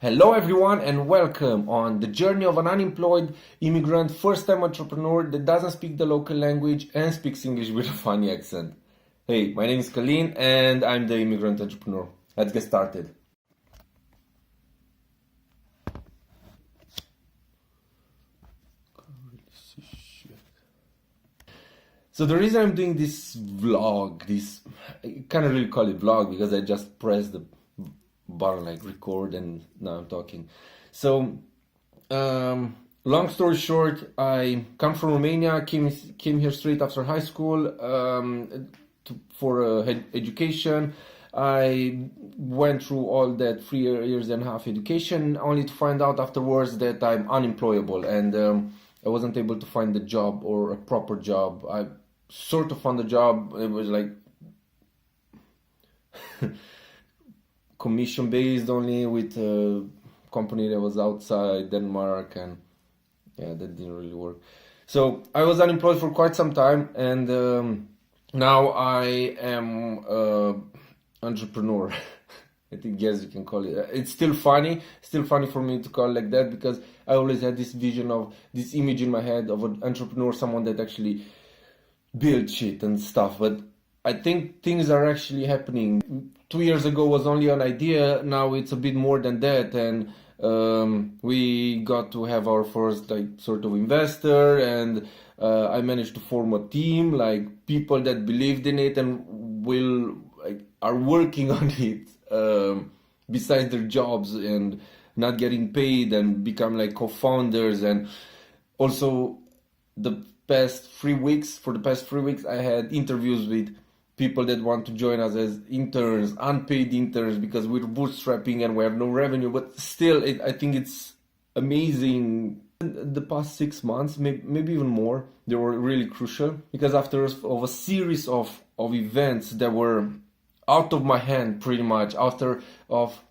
Hello everyone and welcome on the journey of an unemployed immigrant, first-time entrepreneur that doesn't speak the local language and speaks English with a funny accent. Hey, my name is Calin and I'm the immigrant entrepreneur. Let's get started. So the reason I'm doing this vlog, I can't really call it vlog because I just pressed the button like record and now I'm talking. So long story short, I come from Romania, came here straight after high school for education. I went through all that 3 years and a half education only to find out afterwards that I'm unemployable and I wasn't able to find a job or a proper job. I sort of found a job. It was like commission based only with a company that was outside Denmark, and yeah, that didn't really work. So I was unemployed for quite some time, and now I am entrepreneur. I think, yes, you can call it. It's still funny for me to call it like that because I always had this vision of this image in my head of an entrepreneur, someone that actually build shit and stuff. But I think things are actually happening. 2 years ago was only an idea. Now it's a bit more than that, and we got to have our first like sort of investor, and I managed to form a team, like people that believed in it and are working on it besides their jobs and not getting paid, and become like co-founders. And also for the past 3 weeks I had interviews with people that want to join us as interns, unpaid interns, because we're bootstrapping and we have no revenue. But still, I think it's amazing. The past 6 months, maybe even more, they were really crucial because after a series of events that were out of my hand, pretty much, after of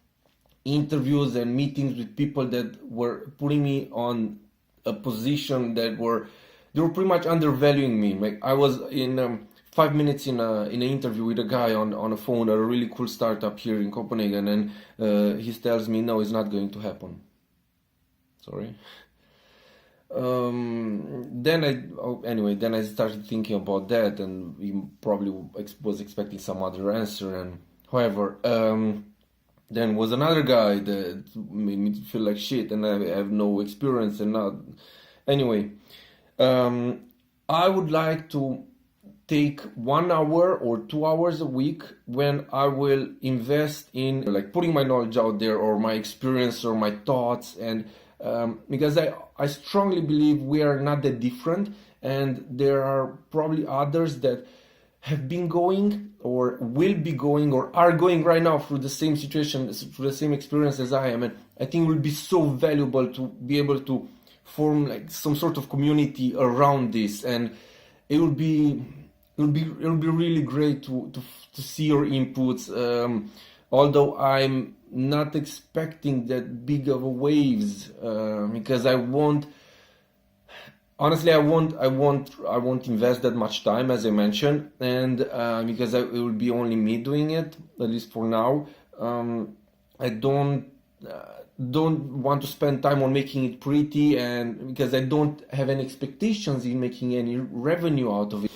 interviews and meetings with people that were putting me on a position they were pretty much undervaluing me. Like I was in 5 minutes in an interview with a guy on a phone at a really cool startup here in Copenhagen, and he tells me, no, it's not going to happen. Sorry. Then I started thinking about that, and he probably was expecting some other answer. And however, then was another guy that made me feel like shit, and I have no experience and not. Anyway, I would like to take 1 hour or 2 hours a week when I will invest in like putting my knowledge out there, or my experience, or my thoughts, and because I strongly believe we are not that different, and there are probably others that have been going or will be going or are going right now through the same situation, through the same experience as I am. And I think it will be so valuable to be able to form like some sort of community around this, and it'll be really great to see your inputs. Although I'm not expecting that big of a waves, because I won't invest that much time, as I mentioned, and because it will be only me doing it, at least for now. I don't want to spend time on making it pretty, and because I don't have any expectations in making any revenue out of it.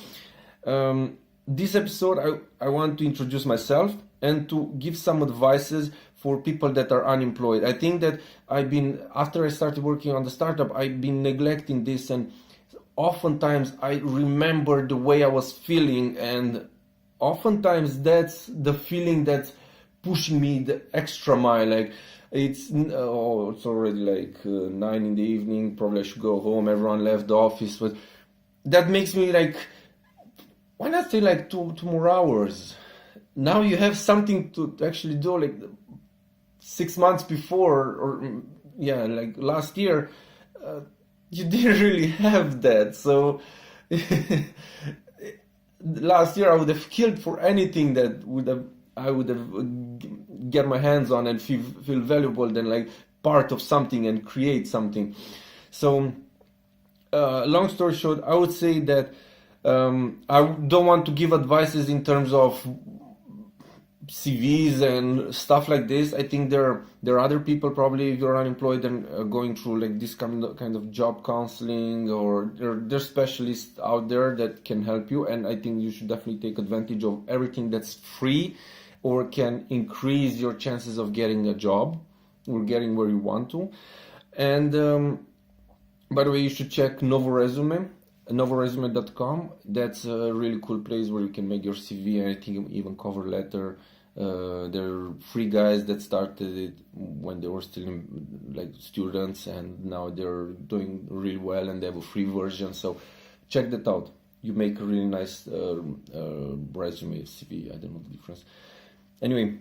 This episode I want to introduce myself and to give some advices for people that are unemployed. I think that after I started working on the startup, I've been neglecting this, and oftentimes I remember the way I was feeling, and oftentimes that's the feeling that's pushing me the extra mile. Like it's already like 9 in the evening, probably I should go home, everyone left the office, but that makes me like, why not stay like two more hours? Now you have something to actually do. Like 6 months before, or yeah, like last year, you didn't really have that. So last year I would have killed for anything that I would have get my hands on and feel valuable, than like part of something and create something. So long story short, I would say that I don't want to give advices in terms of CVs and stuff like this. I think there are other people probably, if you're unemployed and going through like this kind of job counseling, or there's specialists out there that can help you. And I think you should definitely take advantage of everything that's free or can increase your chances of getting a job or getting where you want to. And by the way, you should check novoresume.com. That's a really cool place where you can make your CV and I think even cover letter. They're free guys that started it when they were still like students, and now they're doing really well and they have a free version. So check that out. You make a really nice resume, CV. I don't know the difference. Anyway,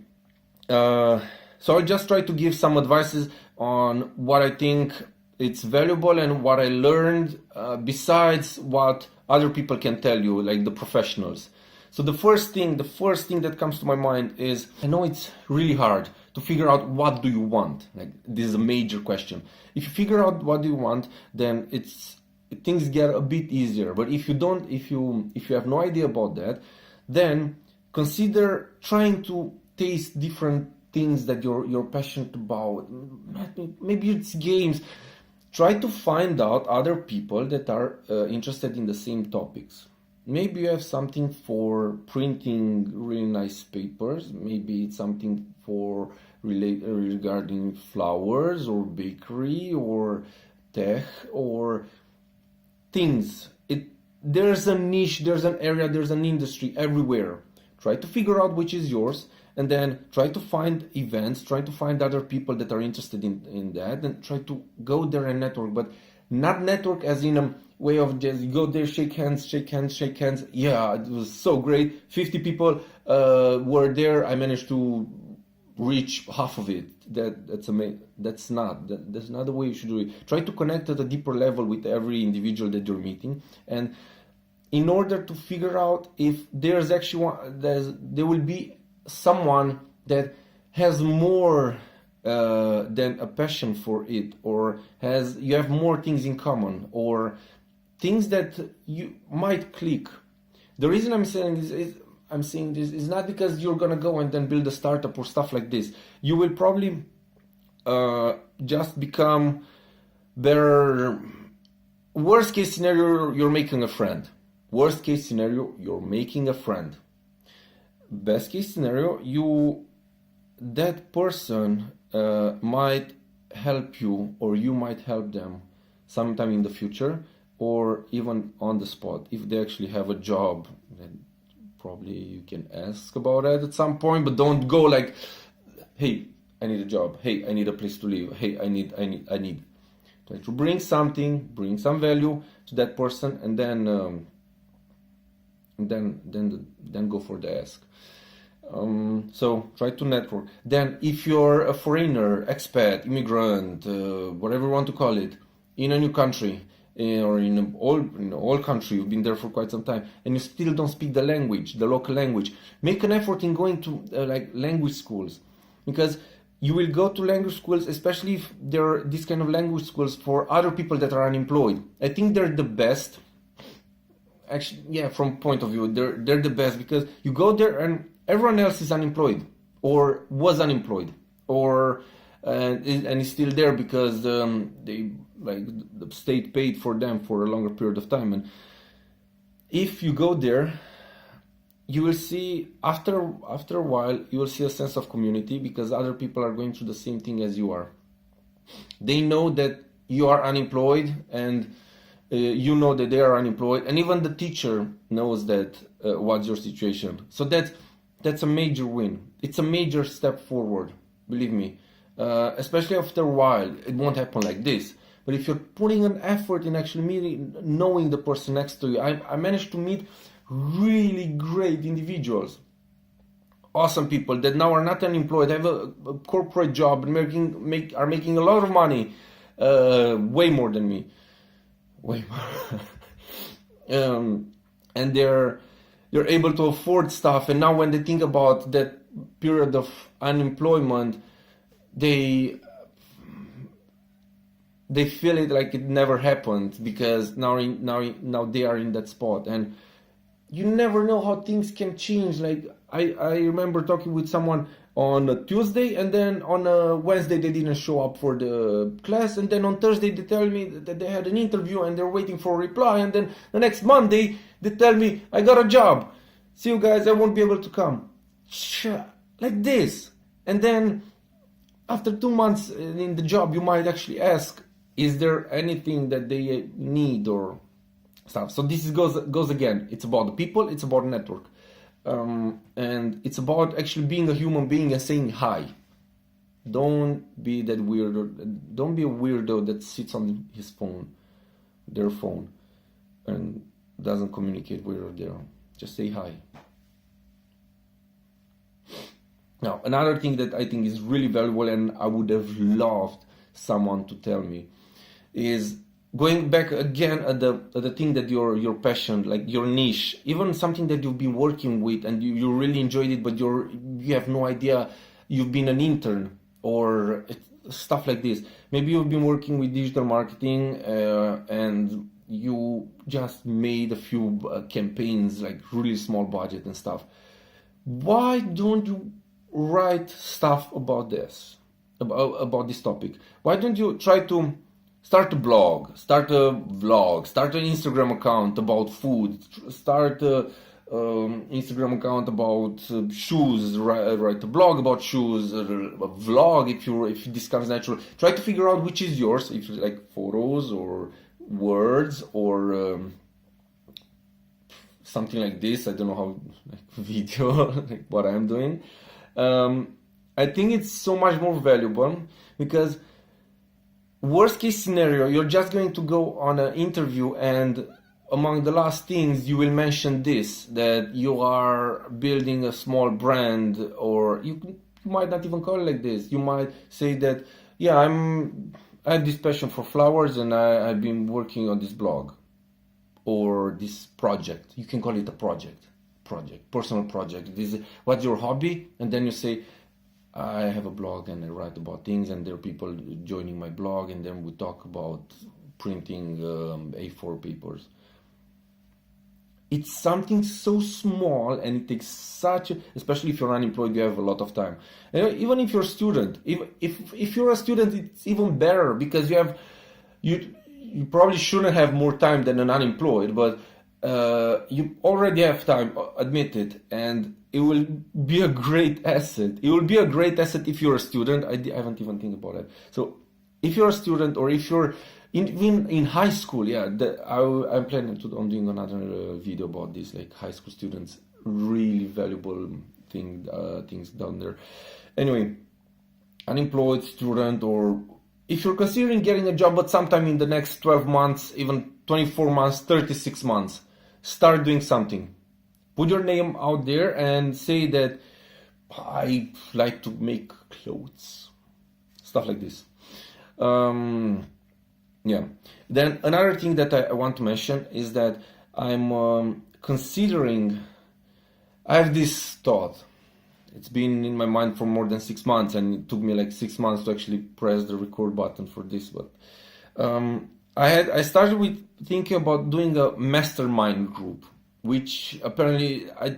so I'll just try to give some advices on what I think it's valuable and what I learned besides what other people can tell you, like the professionals. So the first thing that comes to my mind is, I know it's really hard to figure out what do you want. Like, this is a major question. If you figure out what you want, then things get a bit easier. But if you don't, if you have no idea about that, then consider trying to taste different things that you're passionate about. Maybe it's games. Try to find out other people that are interested in the same topics. Maybe you have something for printing really nice papers. Maybe it's something for regarding flowers or bakery or tech or things. There's a niche, there's an area, there's an industry everywhere. Try to figure out which is yours, and then try to find events, try to find other people that are interested in that, and try to go there and network. But not network as in a way of just go there, shake hands. Yeah, it was so great. 50 people were there. I managed to reach half of it. That's amazing. That's not the way you should do it. Try to connect at a deeper level with every individual that you're meeting, and in order to figure out if there's actually there will be someone that has more than a passion for it, or you have more things in common, or things that you might click. The reason I'm saying this is not because you're gonna go and then build a startup or stuff like this. You will probably just become better. Worst case scenario, you're making a friend. Worst case scenario, you're making a friend. Best case scenario, that person might help you, or you might help them sometime in the future, or even on the spot. If they actually have a job, then probably you can ask about it at some point, but don't go like, hey, I need a job. Hey, I need a place to live. Hey, I need. Try to bring some value to that person, and then go for the ask. So try to network. Then if you're a foreigner, expat, immigrant, whatever you want to call it, in a new country, or in an old country, you've been there for quite some time, and you still don't speak the local language, make an effort in going to like language schools, because you will go to language schools, especially if there are these kind of language schools for other people that are unemployed. I think they're the best. Actually, yeah, from point of view, they're the best, because you go there and everyone else is unemployed or was unemployed, or and is still there because they the state paid for them for a longer period of time. And if you go there, you will see after a while you will see a sense of community, because other people are going through the same thing as you are. They know that you are unemployed, and you know that they are unemployed, and even the teacher knows that what's your situation. So that's a major win. It's a major step forward, believe me. Especially after a while, it won't happen like this. But if you're putting an effort in actually knowing the person next to you, I managed to meet really great individuals, awesome people that now are not unemployed, have a corporate job, and are making a lot of money, way more than me, way more. And they're able to afford stuff, and now when they think about that period of unemployment, they feel it like it never happened, because now they are in that spot. And you never know how things can change. Like, I remember talking with someone on a Tuesday, and then on a Wednesday they didn't show up for the class, and then on Thursday they tell me that they had an interview and they're waiting for a reply, and then the next Monday they tell me, I got a job. See you guys, I won't be able to come. Like this. And then after 2 months in the job, you might actually ask, is there anything that they need or stuff? So this goes again. It's about the people, it's about network. And it's about actually being a human being and saying hi. Don't be that weirdo. Don't be a weirdo that sits on their phone, and doesn't communicate where they're. Just say hi. Now, another thing that I think is really valuable, and I would have loved someone to tell me, is going back again at the thing that your passion, like your niche, even something that you've been working with and you really enjoyed it, but you have no idea you've been an intern or stuff like this. Maybe you've been working with digital marketing and you just made a few campaigns, like really small budget and stuff. Why don't you write stuff about this, about this topic? Why don't you try to start a blog, start a vlog, start an Instagram account about food, start a Instagram account about shoes, write a blog about shoes, a vlog if this comes natural. Try to figure out which is yours, if you like photos or words or something like this. I don't know how, like video, like what I'm doing. I think it's so much more valuable because worst case scenario, you're just going to go on an interview and among the last things you will mention this, that you are building a small brand, or you might not even call it like this. You might say that, yeah, I have this passion for flowers and I've been working on this blog or this project. You can call it a project, personal project. What's your hobby? And then you say, I have a blog and I write about things and there are people joining my blog, and then we talk about printing A4 papers. It's something so small and it takes especially if you're unemployed, you have a lot of time. And even if you're a student, if you're a student, it's even better because you probably shouldn't have more time than an unemployed, but you already have time, admit it, and it will be a great asset. It will be a great asset if you're a student. I haven't even think about it. So if you're a student, or if you're even in high school, yeah, I'm planning on doing another video about this, like high school students, really valuable things down there. Anyway, unemployed student, or if you're considering getting a job, but sometime in the next 12 months, even 24 months, 36 months, start doing something. Put your name out there and say that I like to make clothes, stuff like this. Yeah. Then another thing that I want to mention is that I'm considering. I have this thought. It's been in my mind for more than 6 months, and it took me like 6 months to actually press the record button for this. But I started with thinking about doing a mastermind group, which apparently I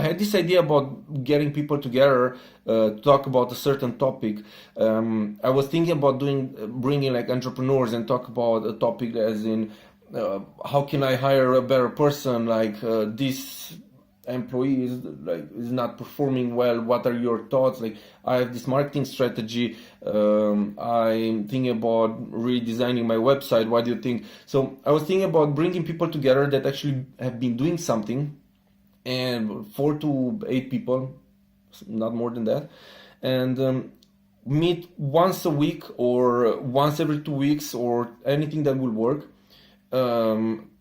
had this idea about getting people together to talk about a certain topic. I was thinking about bringing like entrepreneurs and talk about a topic as in how can I hire a better person, like this employee is not performing well. What are your thoughts? Like, I have this marketing strategy. I'm thinking about redesigning my website. What do you think? So I was thinking about bringing people together that actually have been doing something, and 4 to 8 people, not more than that, and meet once a week or once every 2 weeks or anything that will work.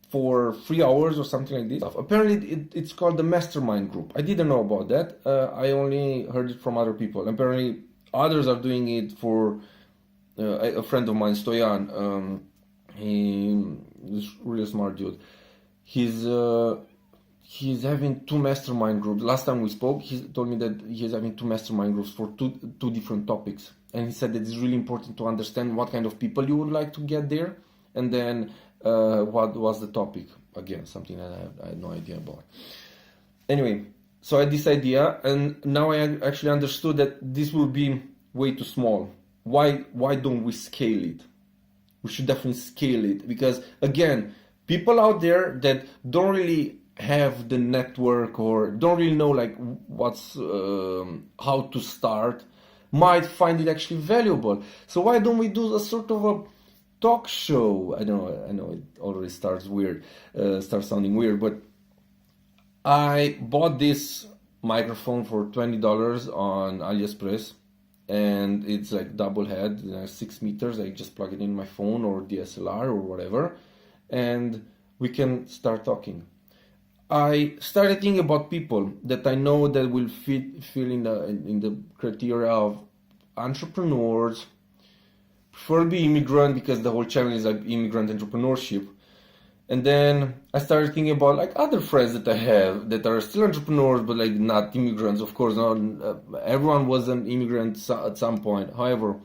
For 3 hours or something like this. Apparently it's called the mastermind group. I didn't know about that. I only heard it from other people. Apparently others are doing it. For a friend of mine, Stoyan, he's really smart dude. He's having 2 mastermind groups. Last time we spoke, he told me that he's having 2 mastermind groups for two different topics, and he said that it's really important to understand what kind of people you would like to get there, and then what was the topic? Again, something that I had no idea about. Anyway, So I had this idea, and now I actually understood that this will be way too small. Why don't we scale it? We should definitely scale it, because again, people out there that don't really have the network or don't really know like what's how to start might find it actually valuable. So why don't we do a sort of a talk show? I know it already starts sounding weird, but I bought this microphone for $20 on AliExpress, and it's like double head, 6 meters. I just plug it in my phone or DSLR or whatever, and we can start talking. I started thinking about people that I know that will fill in the criteria of entrepreneurs, preferably immigrant, because the whole channel is like immigrant entrepreneurship. And then I started thinking about like other friends that I have that are still entrepreneurs, but like not immigrants. Of course, not everyone was an immigrant at some point. However,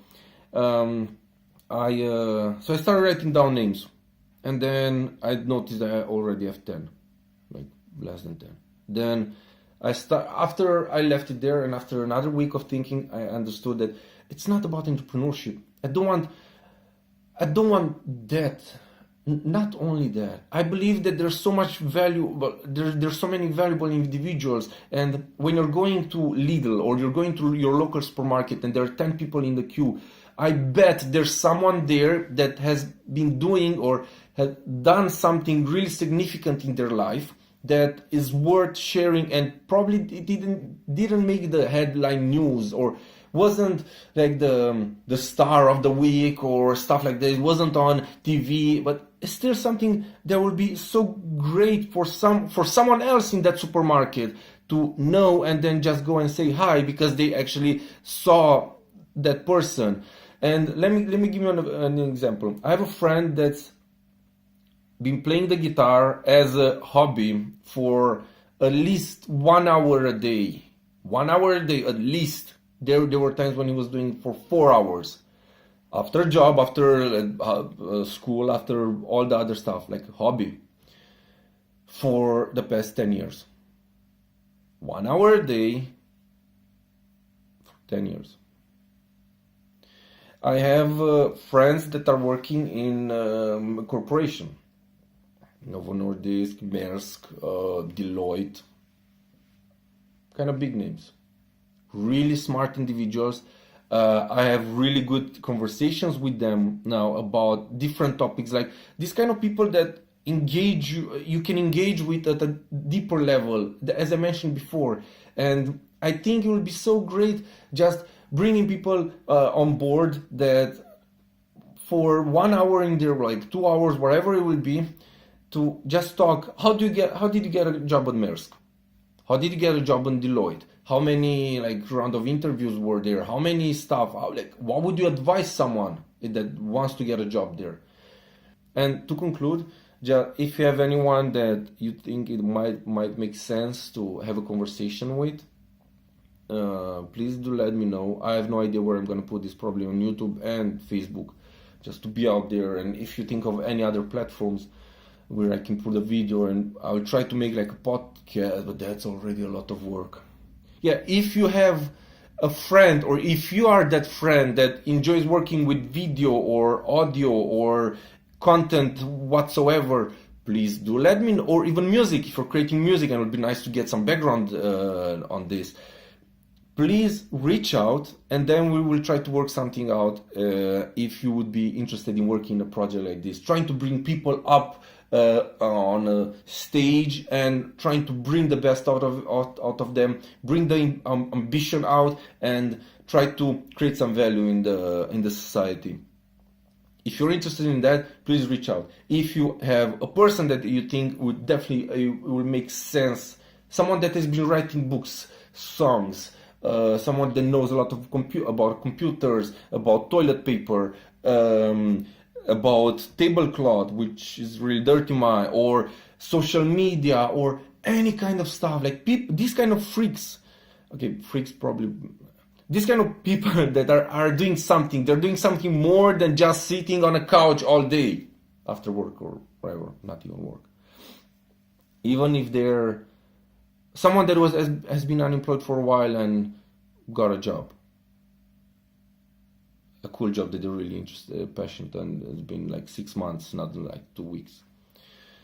so I started writing down names, and then I noticed that I already have 10, like less than 10. Then after I left it there, and after another week of thinking, I understood that it's not about entrepreneurship. I don't want that. Not only that, I believe that there's so much value, but there's so many valuable individuals, and when you're going to Lidl or you're going to your local supermarket and there are 10 people in the queue, I bet there's someone there that has been doing or has done something really significant in their life that is worth sharing, and probably it didn't make the headline news or wasn't like the star of the week or stuff like that. It wasn't on TV, but it's still something that will be so great for someone else in that supermarket to know, and then just go and say hi because they actually saw that person. And let me give you an example. I have a friend that's been playing the guitar as a hobby for at least 1 hour a day. 1 hour a day at least. There were times when he was doing it for 4 hours. After job, after school, after all the other stuff, like hobby. For the past 10 years. 1 hour a day for 10 years. I have friends that are working in a corporation. Novo Nordisk, Maersk, Deloitte. Kind of big names. Really smart individuals. I have really good conversations with them now about different topics, like these kind of people that you can engage with at a deeper level, as I mentioned before. And I think it will be so great just bringing people on board that for 1 hour in there, like 2 hours, whatever it will be, to just talk. How did you get a job at Maersk? How did you get a job on Deloitte? How many like round of interviews were there? How many stuff? What would you advise someone that wants to get a job there? And to conclude, if you have anyone that you think it might make sense to have a conversation with, please do let me know. I have no idea where I'm going to put this, probably on YouTube and Facebook, just to be out there. And if you think of any other platforms where I can put a video, and I'll try to make like a podcast, but that's already a lot of work. Yeah, if you have a friend, or if you are that friend that enjoys working with video or audio or content whatsoever, please do let me know. Or even music, if you're creating music, and it would be nice to get some background on this. Please reach out, and then we will try to work something out if you would be interested in working in a project like this, trying to bring people up on a stage and trying to bring the best out of them, bring the ambition out, and try to create some value in the society. If you're interested in that, please reach out. If you have a person that you think would definitely will make sense, someone that has been writing books, songs, someone that knows a lot of about computers, about toilet paper, about tablecloth, which is really dirty, or social media, or any kind of stuff, like these kind of freaks. Okay, freaks probably. These kind of people that are doing something. They're doing something more than just sitting on a couch all day after work or whatever, not even work. Even if they're someone that has been unemployed for a while and got a job, a cool job that they're really interested, passionate, and it's been like 6 months, not like 2 weeks.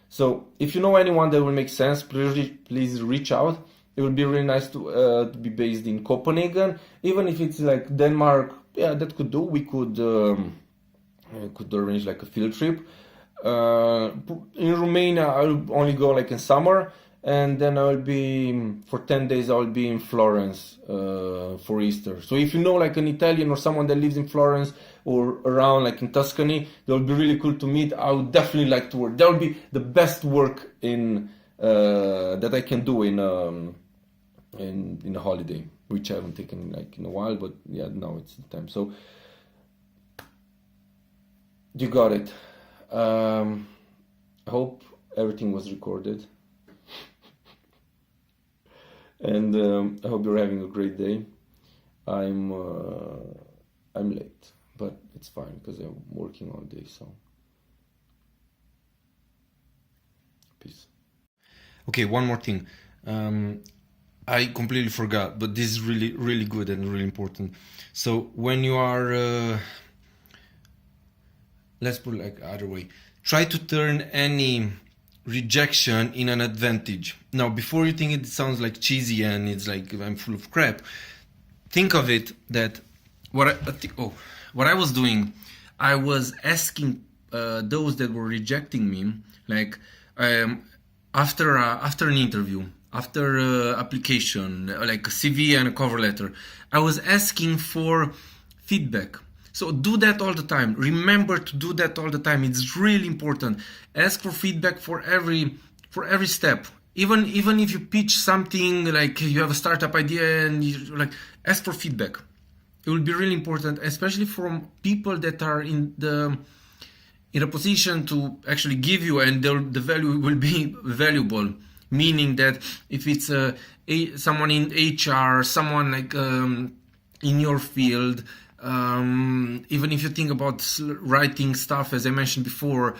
So if you know anyone that will make sense, please reach out. It would be really nice to be based in Copenhagen, even if it's like Denmark. Yeah, that could do. We could arrange like a field trip. In Romania, I'll only go like in summer, and then I'll be for 10 days. I'll be in Florence for Easter. So if you know like an Italian or someone that lives in Florence or around like in Tuscany, that would be really cool to meet. I would definitely like to work. That would be the best work in that I can do in a holiday, which I haven't taken like in a while. But yeah, now it's the time. So you got it. I hope everything was recorded. And I hope you're having a great day. I'm late, but it's fine because I'm working all day. So peace. Okay, one more thing. I completely forgot, but this is really, really good and really important. So when you are, let's put it like other way. Try to turn any rejection in an advantage. Now, before you think it sounds like cheesy and it's like I'm full of crap, think of it that what I was doing, I was asking those that were rejecting me, like after an interview, after application, like a CV and a cover letter, I was asking for feedback. So do that all the time. Remember to do that all the time. It's really important. Ask for feedback for every step. Even if you pitch something, like you have a startup idea and you like, ask for feedback. It will be really important, especially from people that are in a position to actually give you, and the value will be valuable. Meaning that if it's someone in HR, someone like in your field. Even if you think about writing stuff, as I mentioned before,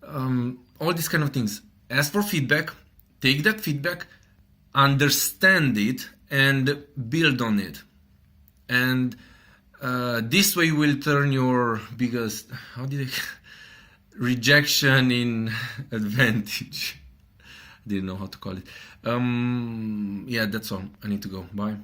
all these kind of things, ask for feedback, take that feedback, understand it, and build on it. And this way you will turn your biggest rejection in advantage. Didn't know how to call it. Yeah, that's all. I need to go. Bye.